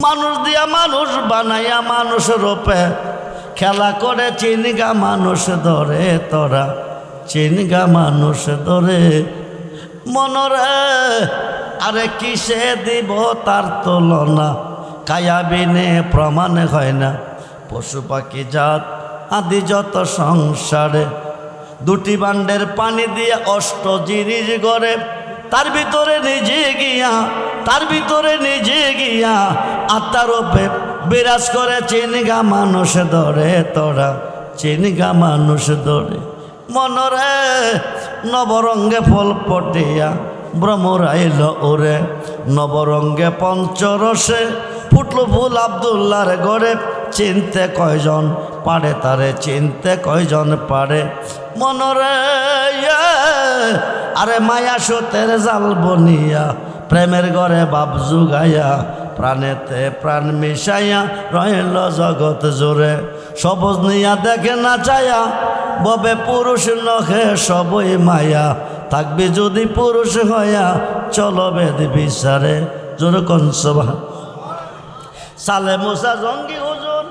মানুষ দিয়া মানুষ বানাইয়া মানুষ রূপে খেলা করে চিনগা মানুষ ধরে তোরা চিনগা মানুষ ধরে মনরে আরে কিসে দিব তার তুলনা কায়াবিনে প্রমাণ হয় না পশু পাখি জাত আদি যত সংসারে দুটি বান্ডের পানি দিয়ে অষ্ট জিনিস গড়ে তার ভিতরে নিজে গিয়া আত্মার রূপে বিরাজ করে চিনগা মানুষ ধরে তোরা চিনগা মানুষ ধরে মনরে নবরঙ্গে ফল পটিয়া ভ্রমরাইল ওরে নবরঙ্গে পঞ্চরসে ফুটলো ফুল আব্দুল্লাহর গড়ে চিনতে কয়জন পারে তারে চিনতে কয়জন পারে মনরে আরে মায়া সুতের জাল বনিয়া প্রেমের ঘরে বাপ জুগাইয়া প্রাণেতে প্রাণ মিশাইয়া রইল জগৎ জোরে সবুজ নিয়া দেখে না চায়া ববে পুরুষ নখে সবই মায়া থাকবি যদি পুরুষ হইয়া চলো বেদ বিচারে জোরে কনসভা সালে মুসা জঙ্গি হুজুর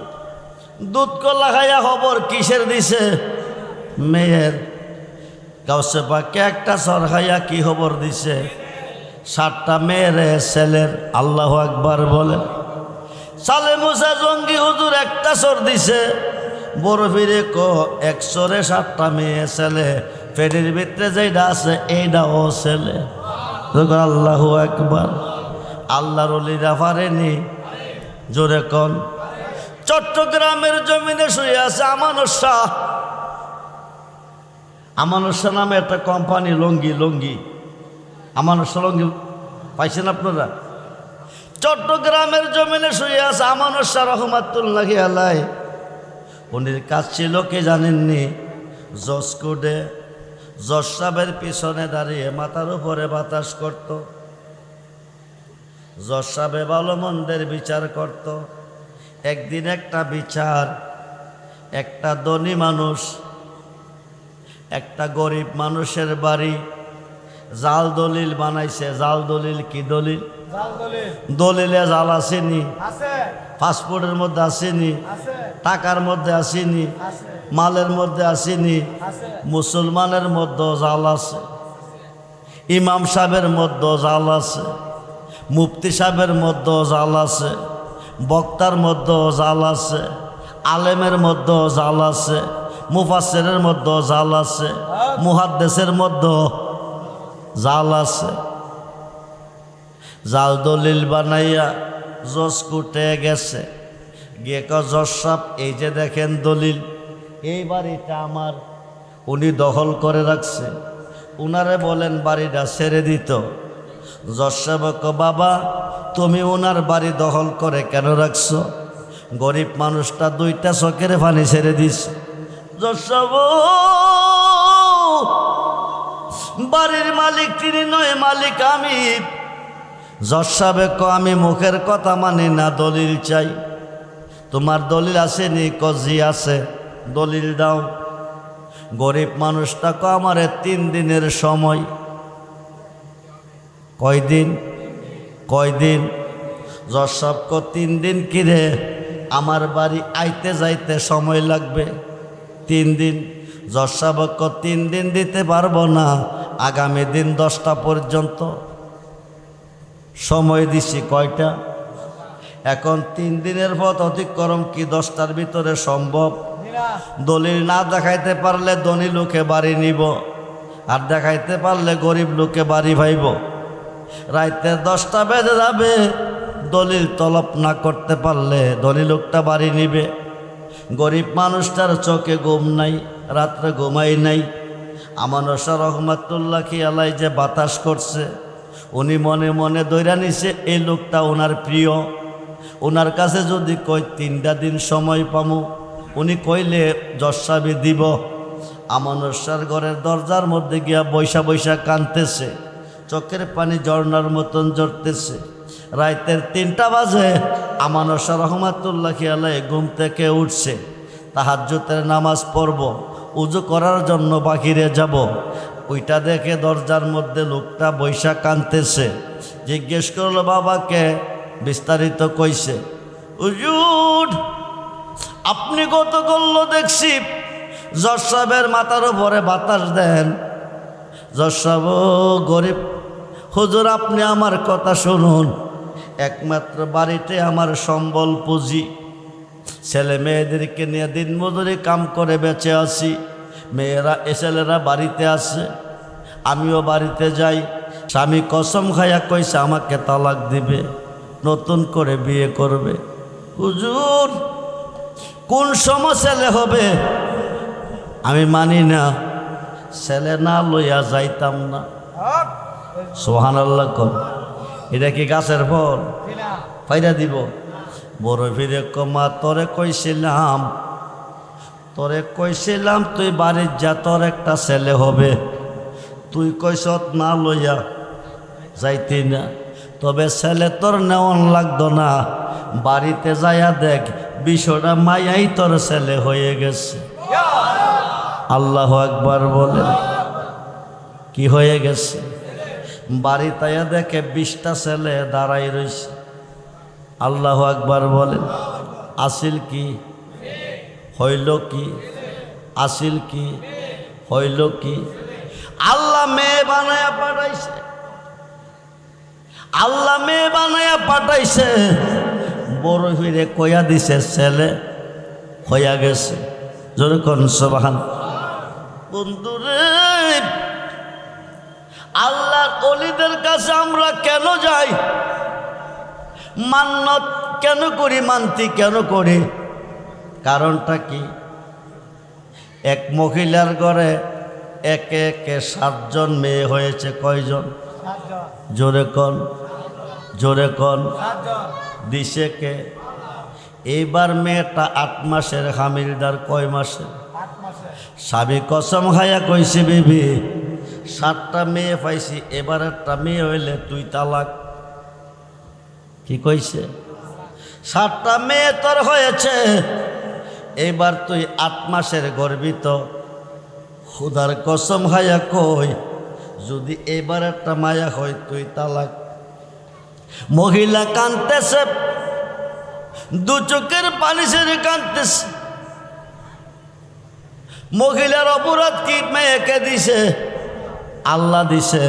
দুধ কলা খাইয়া খবর কিসের দিছে মেয়ের গাউসে পাকে একটা সর খাইয়া কি খবর দিছে 7টা মেয়ের ছেলের আল্লাহু আকবার বলে সালে মুসা জঙ্গি হুজুর একটা সর দিছে বড় ফিরে এক সরে 7টা মেয়ে ছেলে পেটের ভিতরে যেটা আছে এইটাও ছেলে আল্লাহু আকবার আল্লাহর ওলিরা পারেনি জোরে কোন চট্টগ্রামের জমিনে শুয়ে আছে আমানুর শাহ নামে একটা কোম্পানি লঙ্গি আমানুর শাহ লঙ্গি পাইছেন আপনারা চট্টগ্রামের জমিনে শুয়ে আছে আমানুর শাহ রহমাতুল্লাহি আলাইহি উনির কাজ ছিল কে জানেননি জজ কোর্টে জজ সাহেবের পিছনে দাঁড়িয়ে মাথার উপরে বাতাস করত জজ সাহেব ভালো মন্দের বিচার করত একদিন একটা বিচার একটা ধনী মানুষ একটা গরিব মানুষের বাড়ি জাল দলিল বানাইছে জাল দলিল কি দলিল দলিলে জাল আসেনি পাসপোর্টের মধ্যে আসেনি টাকার মধ্যে আসেনি মালের মধ্যে আসেনি মুসলমানের মধ্যে জাল আছে ইমাম সাহেবের মধ্যে জাল আছে মুফতি সাহেবের মধ্যে জাল আছে বক্তার মধ্যে জাল আছে আলেমের মধ্যে জাল আছে মুফাসসিরের মধ্যে জাল আছে মুহাদ্দিসের মধ্যে জাল আছে জাল দলিল বানাইয়া জজ কোর্টে গেছে গিয়ে জজ সাহেব এই যে দেখেন দলিল এই বাড়িটা আমার উনি দখল করে রাখছে উনারে বলেন বাড়িটা ছেড়ে দিত জজ সাহেব বাবা তুমি ওনার বাড়ি দখল করে কেন রাখছো গরিব মানুষটা 2টা চোখের পানি ছেড়ে দিস জজ সাহেব বাড়ির মালিক তিনি নয় মালিক আমি জজ সাহেব আমি মুখের কথা মানি না দলিল চাই তোমার দলিল আসেনি কজি আছে দলিল দাও গরিব মানুষটা আমারে 3 দিনের সময় কয়দিন জজ সাহেব 3 দিন কিরে আমার বাড়ি আইতে যাইতে সময় লাগবে 3 দিন জজ সাহেব 3 দিন দিতে পারবো না আগামী দিন 10টা পর্যন্ত সময় দিছি কয়টা এখন 3 দিনের পথ অতিক্রম কি 10টার ভিতরে সম্ভব দলিল না দেখাইতে পারলে ধনী লোকে বাড়ি নিব আর দেখাইতে পারলে গরিব লোকে বাড়ি ভাইব রাইতে 10টা বেজে যাবে দলিল তলব না করতে পারলে ধনী লোকটা বাড়ি নিবে গরিব মানুষটার চোখে ঘুম নাই রাত্রে ঘুমাই নাই আমানুর শাহ রহমাতুল্লাহি আলাইহি যে বাতাস করছে উনি মনে মনে দৈরা নিছে এই লোকটা ওনার প্রিয় ওনার কাছে যদি কই 3টা দিন সময় পামু উনি কইলে জজ সাহেব দিব আমানুর শাহর ঘরের দরজার মধ্যে গিয়া বৈশা কাঁদতেছে চোখের পানি ঝর্ণার মতন ঝরতেছে রাতের 3টা বাজে আমানুর শাহ রহমাতুল্লাহি আলাইহি ঘুম থেকে উঠছে তাহাজ্জুদের নামাজ পড়ব উজু করার জন্য বাহিরে যাব ওইটা দেখে দরজার মধ্যে লোকটা বৈশা কাঁদতেছে জিজ্ঞেস করলো বাবাকে বিস্তারিত কইছে। হুজুর আপনি কত করলো দেখছি জজ সাহেবের মাথার উপরে বাতাস দেন। জজ সাহেব গরিব, হুজুর আপনি আমার কথা শুনুন, একমাত্র বাড়িতে আমার সম্বল পুঁজি, ছেলে মেয়েদেরকে নিয়ে দিন মজুরি কাম করে বেঁচে আছি, মেয়েরা ছেলেরা বাড়িতে আছে, আমিও বাড়িতে যাই। স্বামী কসম খাইয়া কইছে আমাকে তালাক দিবে, নতুন করে বিয়ে করবে। হুজুর কোন সময় ছেলে হবে আমি মানি না, ছেলে না লইয়া যাইতাম না। সুবহানাল্লাহ কর। এটা কি গাছের ফল ফাইদা দিব? বড় ফিরে কমা তোরে কইছিলাম তুই বাড়ির যা, তোর একটা ছেলে হবে, তুই কইছত না লইয়া যাইতি না। তবে ছেলে তোর নেওয়ান লাগতো না, বাড়িতে যাইয়া দেখ বিষয়টা মায়াই তোর ছেলে হয়ে গেছে। আল্লাহু আকবার বলে। কি হয়ে গেছে? বাড়িতে আয়া দেখে 20টা ছেলে দাঁড়াই রইছে। আল্লাহু আকবার বলেন। আসিল কি হইল কি? আসিল কি হইল কি? আল্লাহ মেয়ে বানায়া পাঠাইছে, আল্লাহ মেয়ে বানায়া পাঠাইছে, বড় ফিরে কয়া দিছে ছেলে হইয়া গেছে। জোরে কোন সুবহান। বন্ধুরে আল্লাহর ওলিদের কাছে আমরা কেন যাই? মান্নত কেন করি? মানতি কেন করি? কারণটা কি? এক মহিলার ঘরে একে একে 7 জন মেয়ে হয়েছে। কয়জন? জোরে কন, জোরে কন। দিছে কে? এইবার মেয়েটা 8 মাসের হামিলদার। কয় মাসের? স্বামী কসম খাইয়া কইছে বিবি 7টা মেয়ে পাইছি, এবার একটা মেয়ে হইলে তুই তালাক। কি কইছে? 7টা মেয়ে তোর হয়েছে, এইবার তুই 8 মাসের গর্বিত। খুদার কসম খাইয়া কই যদি এবার একটা মায়া হয় তুই তালাক। মহিলা কাঁদতেছে, 2 চোখের পানি ছেড়ে কাঁদতেছে। মহিলার অপরাধ কি? মেয়েকে দিছে, আল্লাহ দিছে।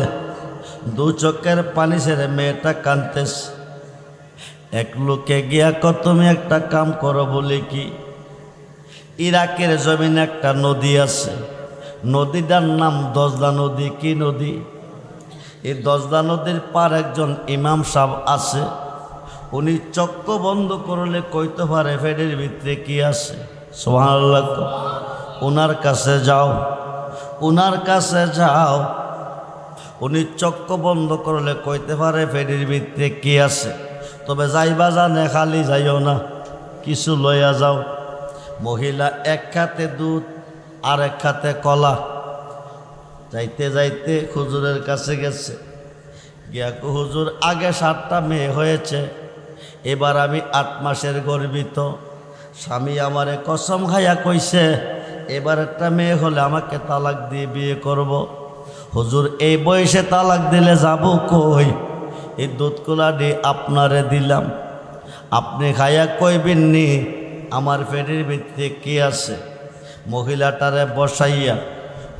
2 চোখের পানি ছেড়ে মেয়েটা কাঁদতেছে। এক লোকে গিয়া তুমি একটা কাম করো বলে কি, ইরাকের জমিনে একটা নদী আছে, নদীটার নাম দজলা নদী। কি নদী? এই দজলা নদীর পার একজন ইমাম সাহেব আছে, উনি চক্ষু বন্ধ করলে কইতে পারে ফেডের ভিতরে কি আছে। সুবহানাল্লাহ। ওনার কাছে যাও, ওনার কাছে যাও। উনি চক্ষু বন্ধ করলে কইতে পারে ফেডের ভিতরে কি আছে। তবে যাইবা জানে, খালি যাইও না, কিছু লইয়া যাও। মহিলা এক হাতে দুধ আর এক হাতে কলা, যাইতে যাইতে হুজুরের কাছে গেছে। গিয়া হুজুর আগে 7টা মেয়ে হয়েছে, এবার আমি 8 মাসের গর্বিত। স্বামী আমারে কসম খাইয়া কইছে এবার একটা মেয়ে হলে আমাকে তালাক দিয়ে বিয়ে করব। হুজুর এই বয়সে তালাক দিলে যাব কই? এই দুধ কলাটি আপনারে দিলাম, আপনি খাইয়া কইবেননি আমার পেটের ভিতরে কি আছে। মহিলাটারে বসাইয়া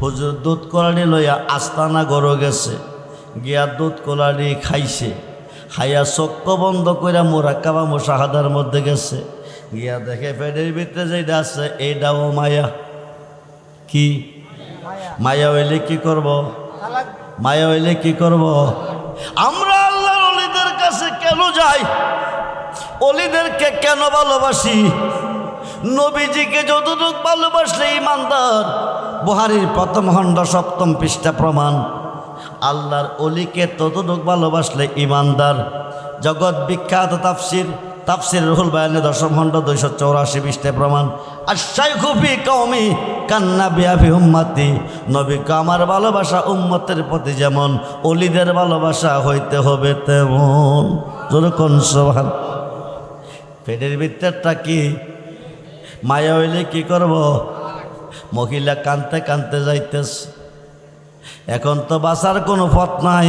হুজুর দুধ কলাটি লইয়া আস্তানা গড়ো গেছে, গিয়া দুধ কলাটি খাইছে। খাইয়া চক্ষু বন্ধ কইরা মুরাক্কাবা মুশাহাদার মধ্যে গেছে। গিয়া দেখে পেটের ভিতরে যেটা আছে এইটাও মায়া। কি মায়া হইলে কি করব? মায়া হইলে কি করব? আমরা আল্লাহর ওলিদের কাছে কেন যাই? ওলিদেরকে কেন ভালোবাসি? নবীজিকে যতটুকু ভালোবাসলে ইমানদার। বুখারীর 1ম খণ্ড 7ম পৃষ্ঠা প্রমাণ। আল্লাহর ওলিকে ততটুকু ভালোবাসলে ইমানদার। জগৎ বিখ্যাত তাফসির রুহুল বায়ানে 10ম খণ্ড 284 পৃষ্ঠায় প্রমাণ। আশ-শাইখু ফি কওমি কান্নাবিয়া ফি উম্মতি। নবীকে আমার ভালোবাসা উম্মতের প্রতি যেমন, ওলিদের ভালোবাসা হইতে হবে তেমন। যেরকম সুবহান। পেটের ভিতরটা কি? মায়া হইলে কি করব? মহিলা কানতে কানতে যাইতেছে। এখন তো বাঁচার কোনো পথ নাই।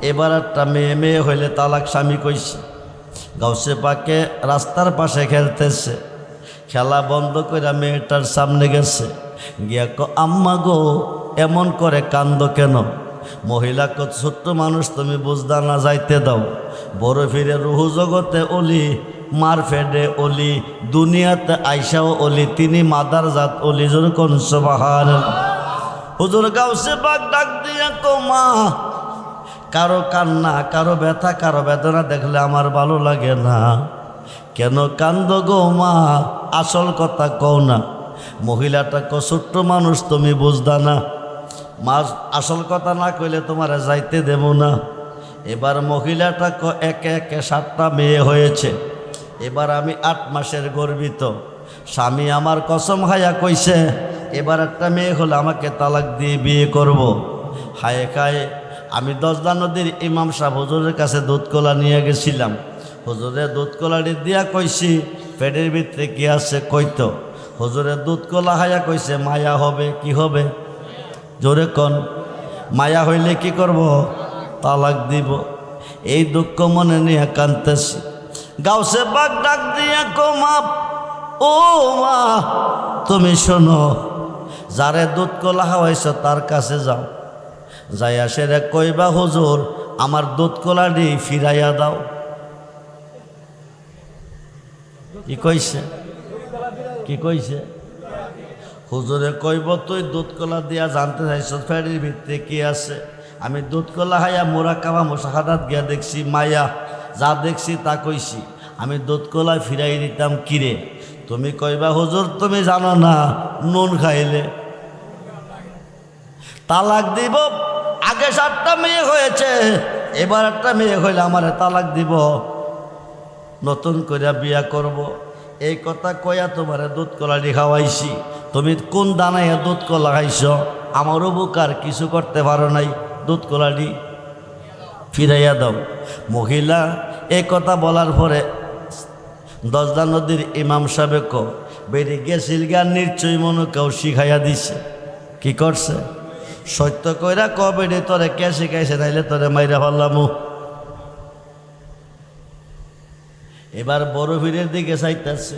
এবার একটা মেয়ে হইলে তালাক স্বামী কইছে। গাউসে পাকে রাস্তার পাশে খেলতেছে, খেলা বন্ধ করে মেয়েটার সামনে গেছে, গিয়া আম্মা গো এমন করে কান্দ কেন? মহিলা কত ছোট্ট মানুষ, তুমি বুঝদা না, যাইতে দাও। বড় ফিরে রুহু জগতে অলি, মার ফেডে অলি, দুনিয়াতে আইসাও অলি, তিনি মাদার জাত অলি। জোরে কোন সুবহানাল্লাহ। হুজুর গাউসে পাক ডাক দিয়া মা, কারো কান্না, কারো ব্যথা, কারো বেদনা দেখলে আমার ভালো লাগে না। কেন কান্দ গো মা? আসল কথা কও না। মহিলাটা ছোট্ট মানুষ, তুমি বুঝদা না। মা আসল কথা না কইলে তোমার যাইতে দেব না। এবার মহিলাটা একে একে 7টা মেয়ে হয়েছে। এবার আমি 8 মাসের গর্বিত। স্বামী আমার কসম খায়া কইছে এবার একটা মেয়ে হলে আমাকে তালাক দিয়ে বিয়ে করব। হায় খায় আমি 10 নদীর ইমাম সাহেব হুজুরের কাছে দুধ কলা নিয়ে গেছিলাম। হুজুরের দুধ কলাটি দিয়া কইছি পেটের ভিতরে কি আছে কইতো। হুজুরের দুধ কলা হায়া কইছে মায়া হবে। কি হবে? জোরে কন। মায়া হইলে কি করব? তালাক দিব। এই দুঃখ মনে নিয়ে কাঁদতেছি। গাউসে পাক ডাক দিয়া মা, ও মা তুমি শোনো, যারে দুধ কলা খাওয়াইছ তার কাছে যাও, যাইয়া সেরে কইবা হুজুর আমার দুধ কলাটি ফিরাইয়া দাও। কি কইছে? কি কইছে? হুজুরে কইব তুই দুধ কলা দিয়া জানতে চাইছ ফেরির ভিতরে কি আছে? আমি দুধ কলা হাইয়া মোরা কাবা মোশাহাদাত গিয়া দেখছি মায়া, যা দেখছি তা কইছি। আমি দুধ কলা ফিরাই দিতাম কিরে? তুমি কইবা হুজুর তুমি জানো না নুন খাইলে তালাক দিব। আগে 7টা মেয়ে হয়েছে, এবার একটা মেয়ে হইলে আমারে তালাক দিব, নতুন করে বিয়া করব। এই কথা কইয়া তোমারে দুধ কলাটি খাওয়াইছি। তুমি কোন দানায় দুধ কলা খাইছ? আমার উপকার কিছু করতে পারো নাই, দুধ কলাটি ফিরাইয়া দাও। মহিলা এই কথা বলার পরে 10 নদীর ইমাম সাহেব বেড়ে গেছিল গান নিশ্চয়ই মনে কেউ শিখাইয়া দিছে। কি করছে? সত্য কইরা বেড়ে তোরে কে শিখাইছে, নাইলে তোরে মাইরা ফেললাম। এবার বড় ফিরের দিকে চাইতেছে।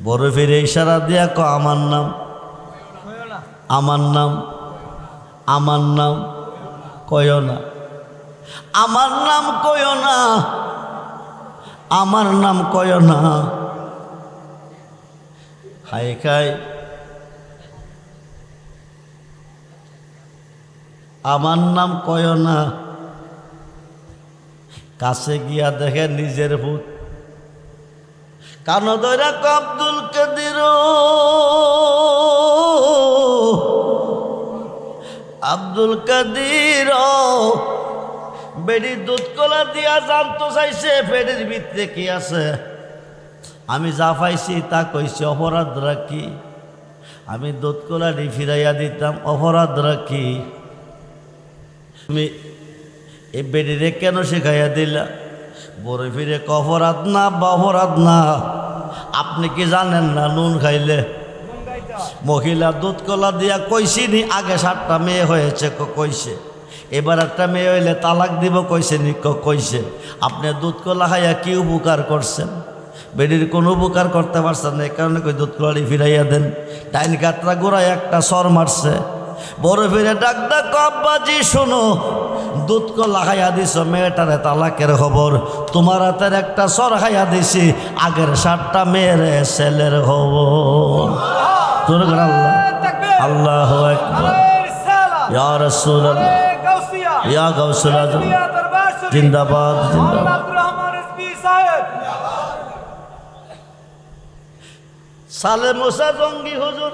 বড় ফিরে ইশারা দিয়া আমার নাম, আমার নাম, আমার নাম কয় না, আমার নাম কয় না, আমার নাম কয় না। হাই খাই আমার নাম কয় না। কাছে গিয়া দেখে নিজের ভূত। কানো দইরা আব্দুল কাদির, আব্দুল কাদির বেড়ি দুধ কলা দিয়া জানতো চাইছে পেটের ভিতরে কি আছে। আমি যা পাইছি তা কইছি, অপরাধ রাখি? আমি দুধ কলাটি ফিরাইয়া দিতাম, অপরাধ রাখি? তুমি এই বেড়িরে কেন শিখাইয়া দিলা? বড় ফিরে অপরাধ না বা অপরাধ না, আপনি কি জানেন না নুন খাইলে? মহিলা দুধ কলা দিয়া কইছি নি আগে 7টা মেয়ে হয়েছে কইছে, এবার একটা মেয়ে হইলে তালাক দিব কইছে নি? কইছে। আপনি দুধ কলা খাইয়া কি উপকার করছেন? বেডির কোনো উপকার করতে পারছেন না, এই কারণে কই দুধ কলাটি ফিরাইয়া দেন। ডাইন কাতরা গোড়ায় একটা সর মারছে। বড় ফিরে ডাক ডাক আব্বাজি শোনো, দুধ কলা খাইয়া দিছ মেয়েটারে তালাকের খবর, তোমার হাতের একটা সর খাইয়া দিছি আগের 7টা মেয়ের ছেলের খবর। আল্লাহ আল্লাহু আকবার। ইয়া রাসূলুল্লাহ, ইয়া গাউসুল আজম জিন্দাবাদ, জিন্দাবাদ। সালে মুসা জঙ্গি হুজুর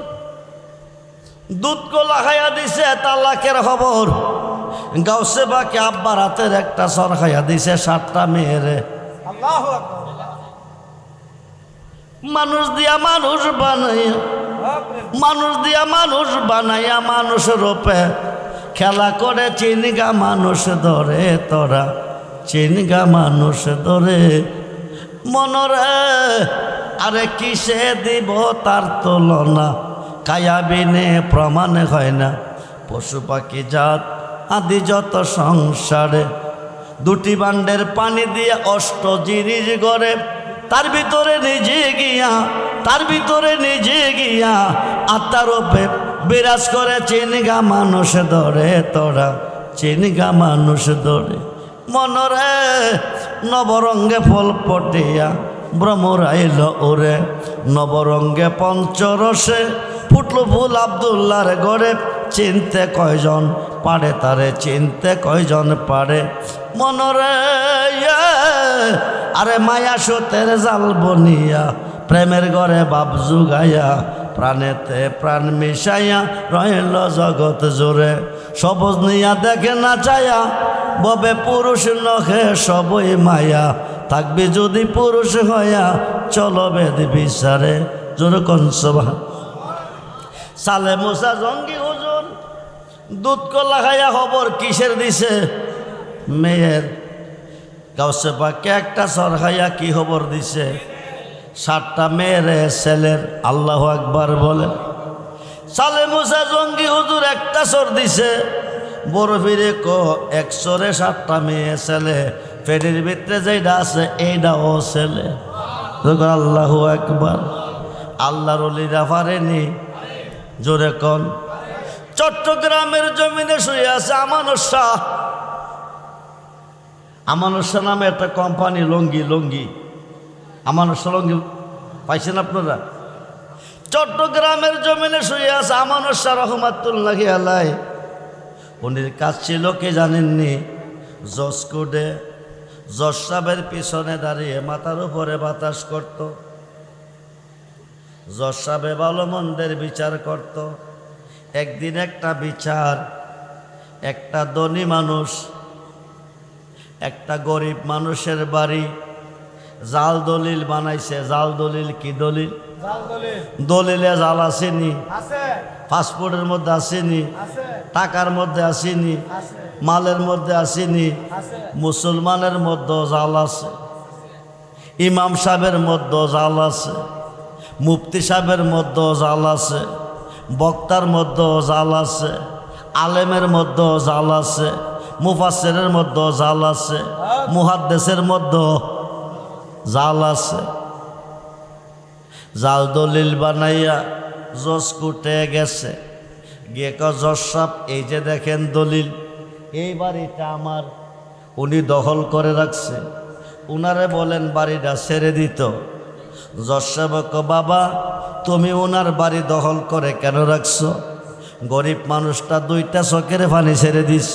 দুধ কলা খাইয়া দিছে তালাকের খবর। গাউসে বাকে আব্বার হাতের একটা সর খাইয়া দিছে 7টা মেয়েরে। মানুষ দিয়া মানুষ বানাইয়া, মানুষ দিয়া মানুষ বানাইয়া মানুষ রূপে খেলা করে চিনগা মানুষ ধরে। তোরা চিনগা মানুষ ধরে মনরে, আরে কিসে দিব তার তুলনা? কায়াবিনে প্রমাণ হয় না। পশু পাখি জাত আদি যত সংসারে দুটি বান্ডের পানি দিয়ে অষ্ট জিনিস গড়ে, তার ভিতরে নিজে গিয়া আত্মার রূপে বিরাজ করে। চিনগা মানুষ ধরে তোরা, চিনগা মানুষ ধরে মনরে নবরঙ্গে ফল পটিয়া ভ্রমরাইল ওরে। নবরঙ্গে পঞ্চরসে ফুটল ফুল আব্দুল্লাহর গড়ে। চিনতে কয়জন পারে তারে, চিনতে কয়জন পারে মনরে। আরে মায়া সুতের জাল বনিয়া প্রেমের ঘরে বাপ জুগাইয়া, প্রাণেতে প্রাণ মিশাইয়া রহিল জগৎ জোরে। সবজ নিয়া দেখে না চায়া, ববে পুরুষ নখে সবই মায়া। থাকবি যদি পুরুষ হইয়া, চলো বেদ বিচারে জোর কনসভা। সালে মুসা জঙ্গি হুজুর দুধ কলা খাইয়া খবর কিসের দিছে মেয়ের। গাউসে পাকে একটা সর খাইয়া কি খবর দিছে, 7টা মেয়ের ছেলের। আল্লাহ আকবার বলে। সালে মুসা জঙ্গি হুজুর একটা সর দিছে, বড় ফিরে এক সরে 7টা মেয়ে ছেলে। পেটের ভিতরে যেটা আছে এইটাও ছেলে। আল্লাহ আকবার। আল্লাহর ওলিরা পারেনি, জোরে কন। চট্টগ্রামের জমিনে শুয়ে আছে আমানত শাহ। আমানত শাহ নামে একটা কোম্পানি, লঙ্গি আমানত শাহ লঙ্গি পাইছেন আপনারা? চট্টগ্রামের জমিনে শুয়ে আছে আমানত শাহ রহমাতুল্লাহি আলাইহি। উনির কাজ ছিল কি জানেননি? জজ কোর্টে জজ সাহেবের পিছনে দাঁড়িয়ে মাথার উপরে বাতাস করত। জজ সাহেব ভালো মন্দের বিচার করত। একদিন একটা বিচার, একটা ধনী মানুষ একটা গরিব মানুষের বাড়ি জাল দলিল বানাইছে। জাল দলিল কি দলিল? দলিলে জাল আসেনি, পাসপোর্টের মধ্যে আসেনি, টাকার মধ্যে আসেনি, মালের মধ্যে আসেনি। মুসলমানের মধ্যে জাল আছে, ইমাম সাহেবের মধ্যে জাল আছে, মুফতি সাহেবের মধ্যে জাল আছে, বক্তার মধ্যে জাল আছে, আলেমের মধ্যে জাল আছে, মুফাসসিরের মধ্যে জাল আছে, মুহাদ্দিসের মধ্যে জাল আছে। জাল দলিল বানাইয়া জজ কোর্টে গেছে, গিয়ে জজ সাহেব এই যে দেখেন দলিল, এই বাড়িটা আমার, উনি দখল করে রাখছে, উনারে বলেন বাড়িটা ছেড়ে দিত। জজ সাহেব বাবা তুমি ওনার বাড়ি দখল করে কেন রাখছো? গরিব মানুষটা 2টা চোখের পানি ছেড়ে দিস।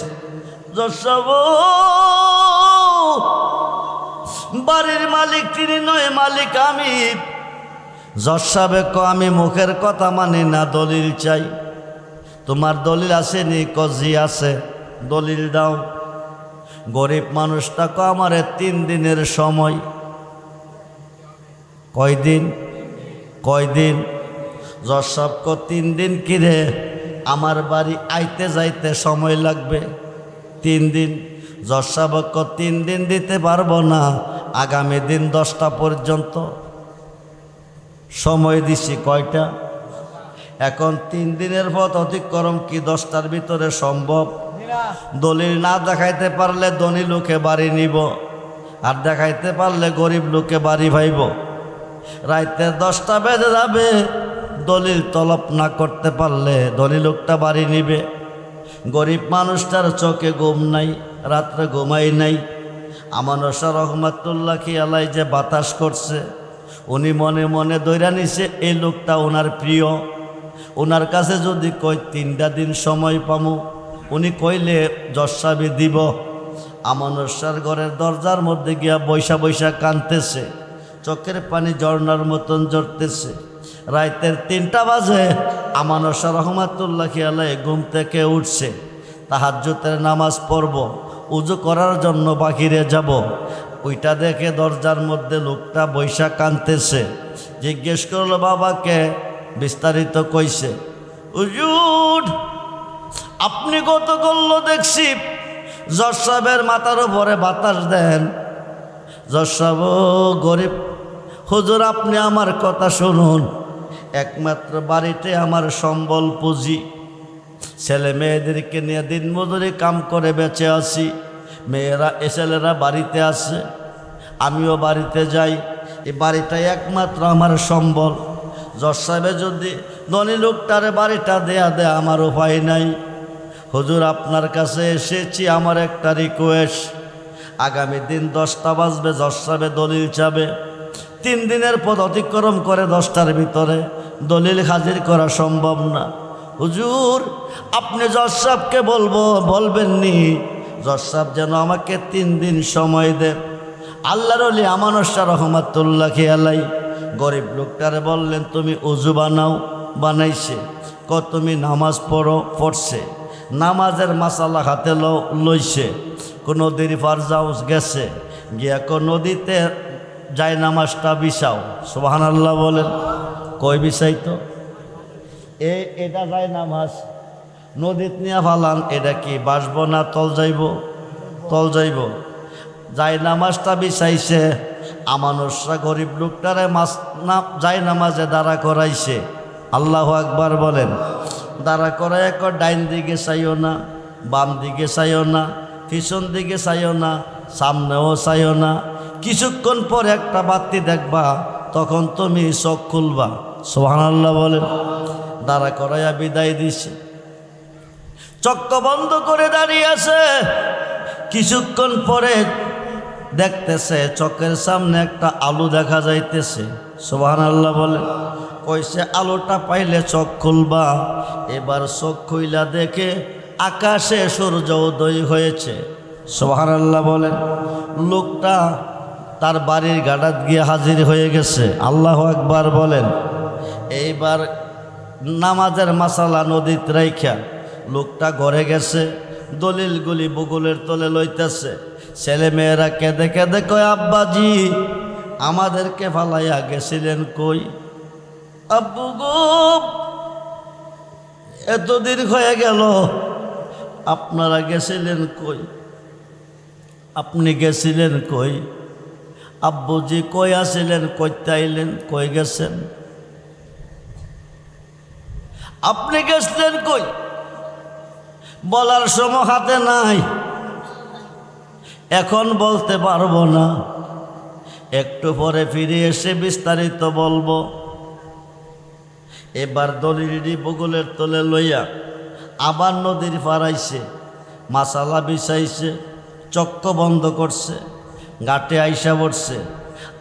জজ সাহেব বাড়ির মালিক তিনি নয়, মালিক আমি। জজ সাহেব আমি মুখের কথা মানি না, দলিল চাই। তোমার দলিল আছে নি? জি আছে। দলিল দাও। গরিব মানুষটা আমারে 3 দিনের সময়। কয়দিন? জজ সাহেব 3 দিন। কিরে আমার বাড়ি আইতে যাইতে সময় লাগবে 3 দিন। জজ সাহেব 3 দিন দিতে পারবো না, আগামী দিন 10টা পর্যন্ত সময় দিছি। কয়টা? এখন 3 দিনের পথ অতিক্রম কি 10টার ভিতরে সম্ভব? দলিল না দেখাইতে পারলে ধনী লোকে বাড়ি নিব, আর দেখাইতে পারলে গরিব লোকে বাড়ি ভাইব। রাইতে 10টা বেজে যাবে, দলিল তলব না করতে পারলে ধনী লোকটা বাড়ি নিবে। গরিব মানুষটার চোখে ঘুম নাই, রাত্রে ঘুমাই নাই। আমানত শাহ রহমাতুল্লাহি আলাইহি যে বাতাস করছে, উনি মনে মনে দৈরা নিছে এই লোকটা ওনার প্রিয়। ওনার কাছে যদি কই 3টা দিন সময় পামু, উনি কইলে জজ সাহেব দিব। আমানত শাহর ঘরের দরজার মধ্যে গিয়া বৈশা বৈশা কাঁদতেছে, চোখের পানি ঝর্ণার মতন ঝরতেছে। রাতের 3টা বাজে আমানত শাহ রহমাতুল্লাহি আলাইহি ঘুম থেকে উঠছে, তাহাজ্জুদের নামাজ পড়ব, উজু করার জন্য বাহিরে যাব। ওইটা দেখে দরজার মধ্যে লোকটা বৈশা কাঁদতেছে। জিজ্ঞেস করলো বাবাকে, বিস্তারিত কইছে। হুজুর আপনি কত করলো দেখছি জজ সাহেবের মাথার উপরে বাতাস দেন। জজ সাহেব গরিব হুজুর আপনি আমার কথা শুনুন, একমাত্র বাড়িতে আমার সম্বল পুঁজি, ছেলে মেয়েদেরকে নিয়ে দিন মজুরি কাম করে বেঁচে আছি। মেয়েরা ছেলেরা বাড়িতে আসে, আমিও বাড়িতে যাই। এই বাড়িটাই একমাত্র আমার সম্বল। জজ সাহেবে যদি ধনী লোকটারে বাড়িটা দেয়া দেয়, আমার উপায় নাই। হুজুর আপনার কাছে এসেছি, আমার একটা রিকোয়েস্ট। আগামী দিন 10টা বাজবে, জজ সাহেবে দলিল চাবে। 3 দিনের পথ অতিক্রম করে 10টার ভিতরে দলিল হাজির করা সম্ভব না। হুজুর আপনি জজ সাহেবকে বলবেননি, জজ সাহেব যেন আমাকে 3 দিন সময় দেন। আল্লাহর ওলি আমানুর শাহ রহমাতুল্লাহ আলাই গরিব লোকটারে বললেন, তুমি উজু বানাও। বানাইছে। তুমি নামাজ পড়ছে। নামাজের মাসালা হাতে লইছে। নদীর পার গেছে, গিয়া নদীতে যাই নামাজটা বিছাও। সুবহানাল্লাহ বলেন। কই বিছাইতো? এটা যায় নামাজ নদীত নিয়ে ফালান। এটা কি বাসব না তল যাইব? তল যাইব। যাই নামাজটা বিছাইছে। আমানুর শাহ গরিব লোকটারে যাই নামাজে দাঁড়া করাইছে। আল্লাহু আকবার বলেন। দাঁড়া করাই ডাইন দিকে চাইও না, বাম দিকে চাইও না, পিছন দিকে চাইও না, সামনেও চাইও না। কিছুক্ষণ পর একটা বাতি দেখবা, তখন তুমি চোখ খুলবা। সুবহানাল্লাহ বলেন। দাঁড়া করাইয়া বিদায় দিছে। চক্ষু বন্ধ করে দাঁড়িয়ে আছে। কিছুক্ষণ পরে দেখতেছে চোখের সামনে একটা আলো দেখা যাইতেছে। সুবহানাল্লাহ বলেন। কইছে আলোটা পাইলে চোখ খুলবা। এবার চোখ খুইলা দেখে আকাশে সূর্য উদয় হয়েছে। সুবহানাল্লাহ বলেন। লোকটা তার বাড়ির গাড়াত গিয়ে হাজির হয়ে গেছে। আল্লাহু আকবার বলেন। এইবার নামাজের মাসালা নদীতে রাইখা লোকটা ঘরে গেছে। দলিলগুলি বগলের তলে লইতেছে। ছেলে মেয়েরা কেঁদে কেঁদে কয়, আব্বাজি আমাদেরকে ফালাইয়া গেছিলেন কই? আব্বু গো এতদিন হয়ে গেল, আপনারা গেছিলেন কই? আপনি গেছিলেন কই? আব্বুজি কই আসিলেন, কইতে আইলেন, কই গেছেন? আপনি গেছিলেন কই? বলার সময় হাতে নাই, এখন বলতে পারবো না। একটু পরে ফিরে এসে বিস্তারিত বলবো। এবার দলিলটি বগলের তলে লইয়া আবার নদীর পাড়াইছে। মাসালা বিছাইছে। চক্ষু বন্ধ করছে। ঘাটে আইসা পড়ছে।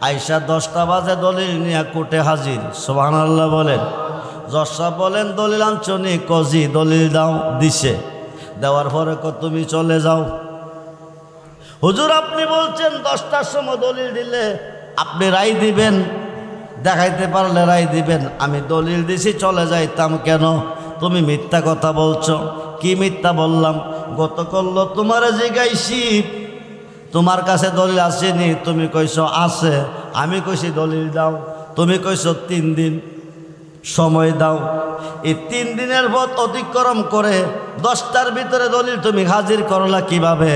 আইসা 10টা বাজে দলিল নিয়ে কোর্টে হাজির। সুবহানাল্লাহ বলেন। জজ সাহেব বলেন, দলিল আনছনি? কজি দলিল দাও। দিছে। দেওয়ার পরে তুমি চলে যাও। হুজুর আপনি বলছেন 10টার সময় দলিল দিলে আপনি রায় দিবেন, দেখাইতে পারলে রায় দিবেন। আমি দলিল দিছি, চলে যাইতাম কেন? তুমি মিথ্যা কথা বলছো। কি মিথ্যা বললাম? গতকাল তোমার জিগাইছি তোমার কাছে দলিল আসেনি, তুমি কইছো আছে। আমি কইছি দলিল দাও, তুমি কইছো 3 দিন সময় দাও। এই 3 দিনের পথ অতিক্রম করে 10টার ভিতরে দলিল তুমি হাজির করলা কিভাবে?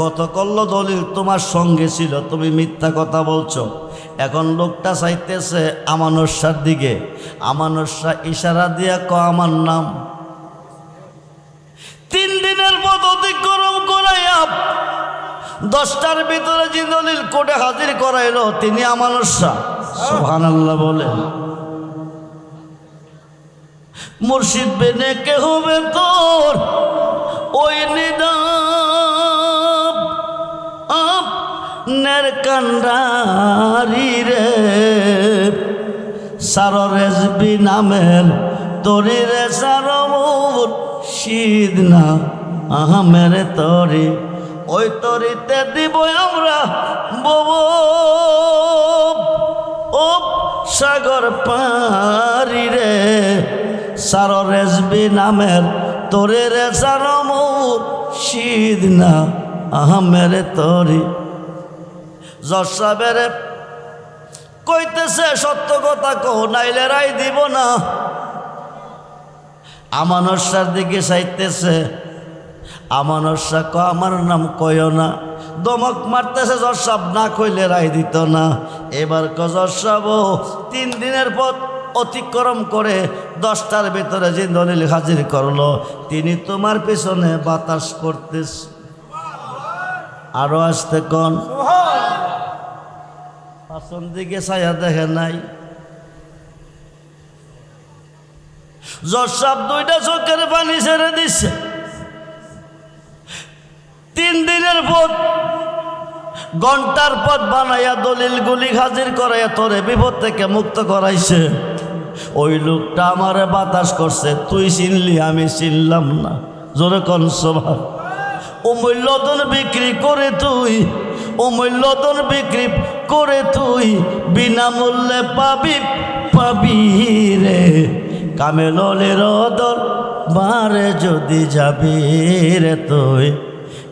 গতকাল দলিল তোমার সঙ্গে ছিল, তুমি মিথ্যা কথা বলছো। এখন লোকটা চাইতেছে আমানুর শাহর দিকে। আমানুর শাহ ইশারা দিয়া আমার নাম। 3 দিনের পথ অতিক্রম করাইয়া 10টার ভিতরে যে দলিল কোর্টে হাজির করাইলো, তিনি আমানুর শাহ। সুবহানাল্লাহ বলে। মুর্শিদ বেনে কে হবে তোর ওই নিদাম আপনার কান্ডারি রে। সারো রেজবি নামের তরি রে সারো মুর্শিদ না আহমের তরি। ওই তরিতে দিব আমরা ববো ও সাগর পারি রে। সারো রেজবি নামের তোরে রে সারো মুর্শিদ না আহমের তরি। জজ সাহেবের কইতেছে সত্য কথা কও, নাইলে রায় দিব না। আমানুর শাহর দিকে চাইতেছে। আমানুর শাহ আমার নাম কইও না। দমক মারতেছে জজ সাহেব, না কইলে রায় দিত না। এবার জজ সাহেব 3 দিনের পথ অতিক্রম করে 10টার ভিতরে যে দলিল হাজির করলো, তিনি তোমার পেছনে বাতাস করতেছে। আরো আসতে কোন পাঁচন দিকে ছায়া দেখে নাই জজ সাহেব দুইটা চোখের পানি ছেড়ে দিচ্ছে 3 দিনের পথ ঘন্টার পথ বানাইয়া দলিল গুলি হাজির করাইয়া তোরে বিপদ থেকে মুক্ত করাইছে ওই লোকটা আমারে বাতাস করছে তুই চিনলি আমি চিনলাম না জোরে কোন সুবহান অমূল্যধন বিক্রি করে তুই অমূল্যধন বিক্রি করে তুই বিনামূল্যে পাবি রে কামেলের দর বারে যদি যাবি রে তুই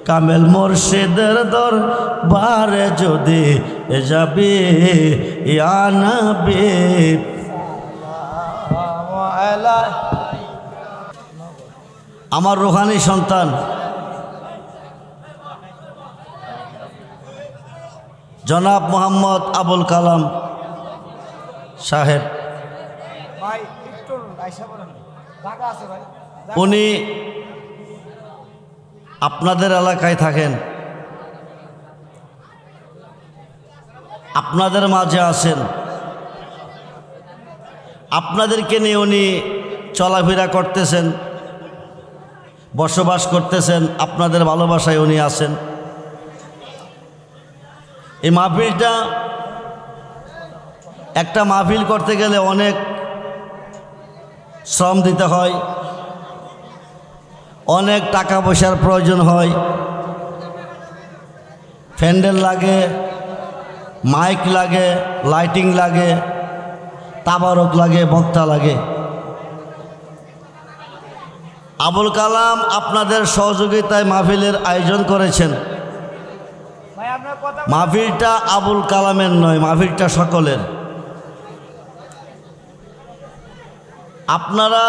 কামেল মুর্শিদের দর বারে যদি যাবি ইয়া নবী আমার রুহানি সন্তান জনাব মোহাম্মদ আবুল কালাম সাহেব উনি আপনাদের এলাকায় থাকেন আপনাদের মাঝে আছেন আপনাদেরকে নিয়ে উনি চলাফেরা করতেছেন বসবাস করতেছেন আপনাদের ভালোবাসায় উনি আছেন এই মাহফিলটা একটা মাহফিল করতে গেলে অনেক শ্রম দিতে হয় অনেক টাকা পয়সার প্রয়োজন হয় প্যান্ডেল লাগে মাইক লাগে লাইটিং লাগে তাবারক লাগে বক্তা লাগে আবুল কালাম আপনাদের সহযোগিতায় মাহফিলের আয়োজন করেছেন মাহফিলটা আবুল কালামের নয় মাহফিলটা সকলের আপনারা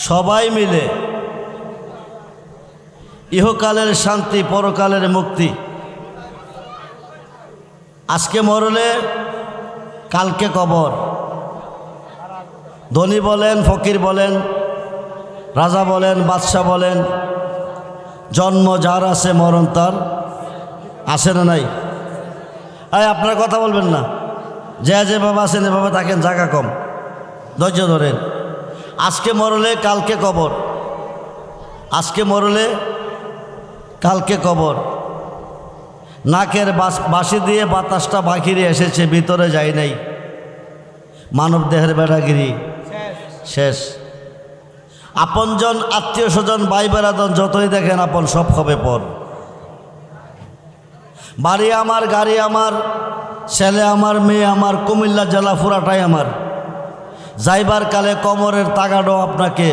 সবাই মিলে ইহকালের শান্তি পরকালের মুক্তি আজকে মরলে কালকে কবর ধনী বলেন ফকির বলেন রাজা বলেন বাদশাহ বলেন জন্ম যার আছে মরণ তার আছে না নাই আপনারা কথা বলবেন না যেভাবে আছেন এভাবে থাকেন জায়গা কম ধৈর্য ধরেন আজকে মরলে কালকে কবর আজকে মরলে কালকে কবর নাকের বাঁশি দিয়ে বাতাসটা বাকিরে এসেছে ভিতরে যায় নাই মানব দেহের বেড়াগিরি শেষ আপনজন আত্মীয় স্বজন ভাই বেড়াদন যতই দেখেন আপন সব হবে পর বাড়ি আমার গাড়ি আমার ছেলে আমার মেয়ে আমার কুমিল্লা জেলা পুরাটাই আমার যাইবার কালে কমরের তাগাড়ও আপনাকে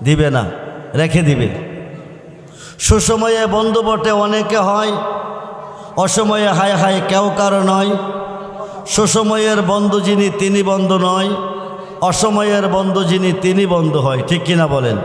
দিবে না রেখে দিবে সুসময়ে বন্ধু বটে অনেকে হয় অসময়ে হায় হায় কেউ কারো নয় সুসময়ের বন্ধু যিনি তিনি বন্ধু নয় অসময়ের বন্ধু যিনি তিনি বন্ধু হয় ঠিক কিনা বলেন